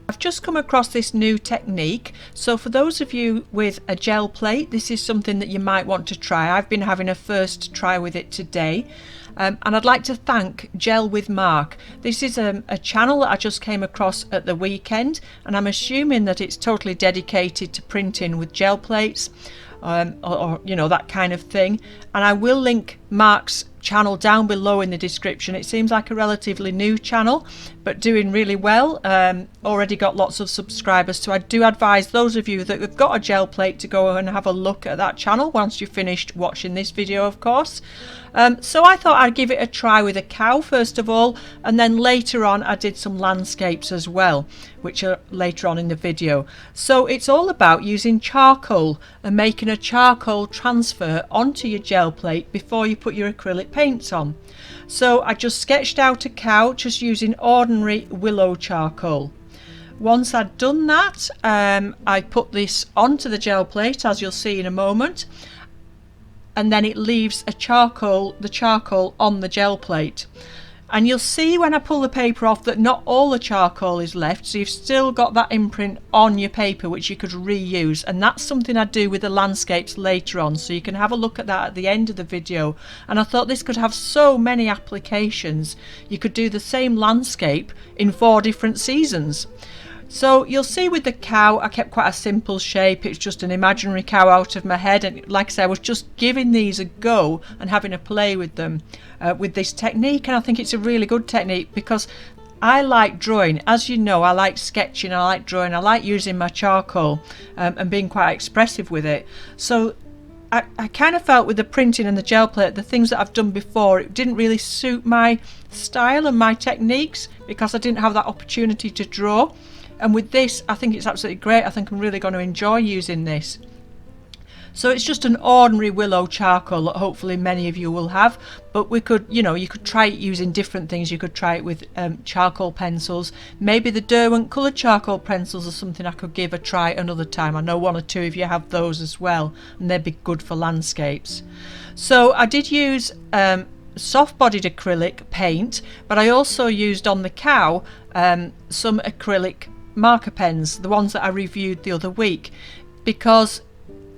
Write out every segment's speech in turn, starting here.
I've just come across this new technique, so for those of you with a gel plate, this is something that you might want to try. I've been having a first try with it today, and I'd like to thank Gel with Mark. This is a channel that I just came across at the weekend, and I'm assuming that it's totally dedicated to printing with gel plates, or you know, that kind of thing. And I will link Mark's channel down below in the description. It seems like a relatively new channel, but doing really well. Already got lots of subscribers, so I do advise those of you that have got a gel plate to go and have a look at that channel once you've finished watching this video, of course. So I thought I'd give it a try with a cow first of all, and then later on I did some landscapes as well, which are later on in the video. So it's all about using charcoal and making a charcoal transfer onto your gel plate before you put your acrylic paints on. So I just sketched out a cow just using ordinary willow charcoal. Once I'd done that, I put this onto the gel plate, as you'll see in a moment, and then it leaves the charcoal on the gel plate. And you'll see when I pull the paper off that not all the charcoal is left, so you've still got that imprint on your paper which you could reuse, and that's something I do with the landscapes later on, so you can have a look at that at the end of the video. And I thought this could have so many applications. You could do the same landscape in 4 different seasons. So you'll see with the cow, I kept quite a simple shape. It's just an imaginary cow out of my head, and like I said, I was just giving these a go and having a play with them with this technique. And I think it's a really good technique because I like drawing. As you know, I like sketching, I like drawing, I like using my charcoal and being quite expressive with it. So I kind of felt with the printing and the gel plate, the things that I've done before, it didn't really suit my style and my techniques because I didn't have that opportunity to draw. And with this, I think it's absolutely great. I think I'm really going to enjoy using this. So it's just an ordinary willow charcoal that hopefully many of you will have, but we could, you know, you could try it using different things. You could try it with charcoal pencils. Maybe the Derwent coloured charcoal pencils are something I could give a try another time. I know 1 or 2 of you have those as well, and they'd be good for landscapes. So I did use soft-bodied acrylic paint, but I also used on the cow some acrylic marker pens, the ones that I reviewed the other week, because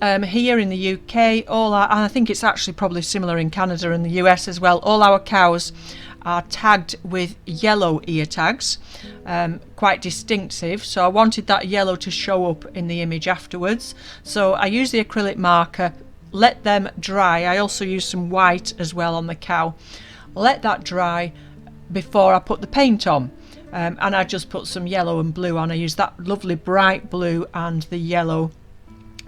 here in the UK, and I think it's actually probably similar in Canada and the US as well, all our cows are tagged with yellow ear tags, quite distinctive, so I wanted that yellow to show up in the image afterwards. So I used the acrylic marker, let them dry. I also used some white as well on the cow, let that dry before I put the paint on. And I just put some yellow and blue on. I used that lovely bright blue and the yellow.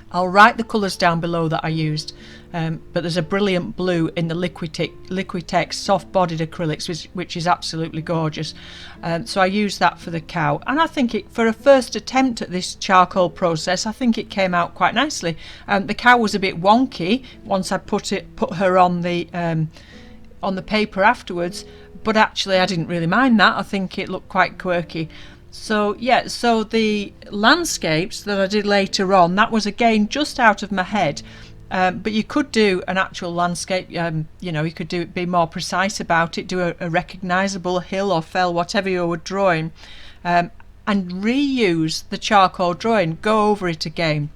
I'll write the colours down below that I used, but there's a brilliant blue in the Liquitex soft-bodied acrylics, which is absolutely gorgeous. So I used that for the cow, and I think for a first attempt at this charcoal process, I think it came out quite nicely. The cow was a bit wonky once I put her on the paper afterwards, but actually I didn't really mind that. I think it looked quite quirky. So yeah, so the landscapes that I did later on, that was again just out of my head, but you could do an actual landscape. You know, you could be more precise about it, do a recognisable hill or fell, whatever you were drawing, and reuse the charcoal drawing, go over it again.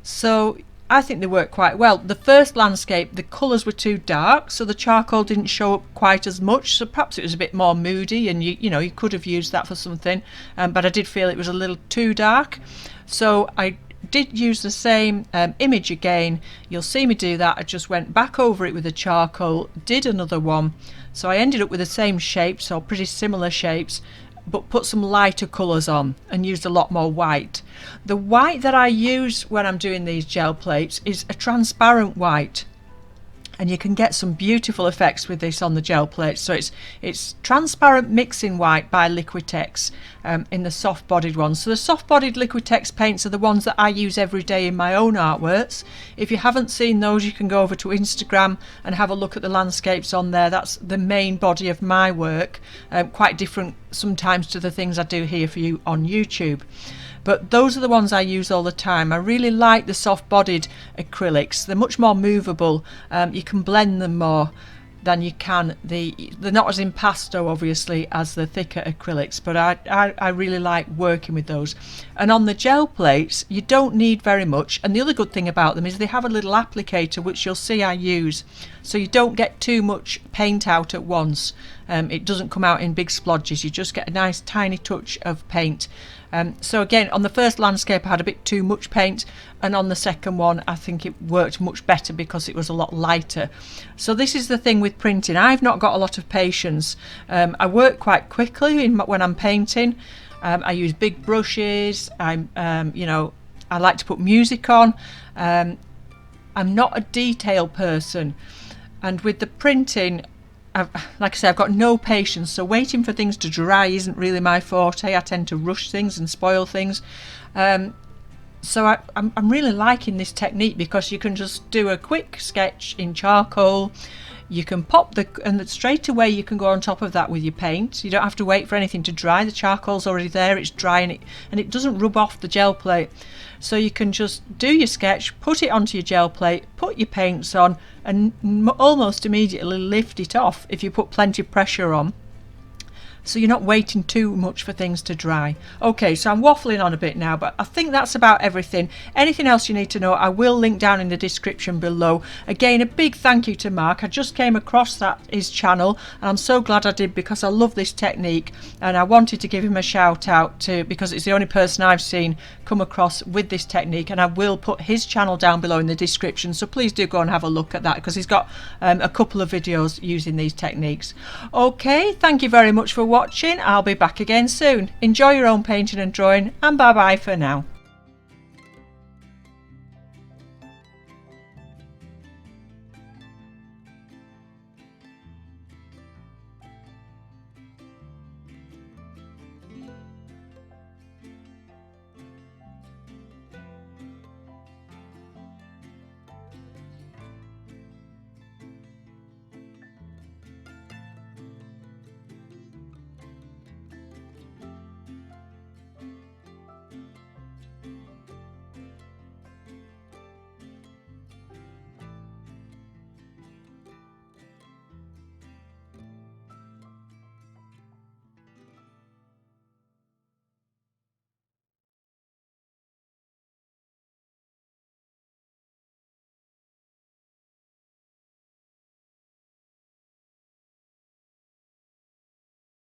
So I think they work quite well. The first landscape, the colours were too dark, so the charcoal didn't show up quite as much, so perhaps it was a bit more moody, and you know, you could have used that for something, but I did feel it was a little too dark. So I did use the same image again. You'll see me do that. I just went back over it with the charcoal, did another one, so I ended up with the same shapes, so pretty similar shapes, but put some lighter colours on and used a lot more white. The white that I use when I'm doing these gel plates is a transparent white, and you can get some beautiful effects with this on the gel plate. So it's transparent mixing white by Liquitex in the soft-bodied ones. So the soft-bodied Liquitex paints are the ones that I use every day in my own artworks. If you haven't seen those, you can go over to Instagram and have a look at the landscapes on there. That's the main body of my work, quite different sometimes to the things I do here for you on YouTube. But those are the ones I use all the time. I really like the soft-bodied acrylics. They're much more movable. You can blend them more. than you can they're not as impasto obviously as the thicker acrylics, but I really like working with those. And on the gel plates you don't need very much, and the other good thing about them is they have a little applicator which you'll see I use, so you don't get too much paint out at once. It doesn't come out in big splodges, you just get a nice tiny touch of paint. So again, on the first landscape I had a bit too much paint, and on the second one I think it worked much better because it was a lot lighter. So this is the thing with printing, I've not got a lot of patience. I work quite quickly when I'm painting. I use big brushes. You know, I like to put music on. I'm not a detail person, and with the printing, like I say, I've got no patience, so waiting for things to dry isn't really my forte. I tend to rush things and spoil things. So I'm really liking this technique because you can just do a quick sketch in charcoal. You can pop and straight away you can go on top of that with your paint. You don't have to wait for anything to dry. The charcoal's already there, it's dry, and it doesn't rub off the gel plate. So you can just do your sketch, put it onto your gel plate, put your paints on, and almost immediately lift it off if you put plenty of pressure on. So you're not waiting too much for things to dry. Okay, so I'm waffling on a bit now, but I think that's about everything. Anything else you need to know, I will link down in the description below. Again, a big thank you to Mark. I just came across his channel, and I'm so glad I did because I love this technique, and I wanted to give him a shout out because it's the only person I've seen come across with this technique, and I will put his channel down below in the description, so please do go and have a look at that because he's got a couple of videos using these techniques. Okay, thank you very much for watching. I'll be back again soon. Enjoy your own painting and drawing, and bye bye for now.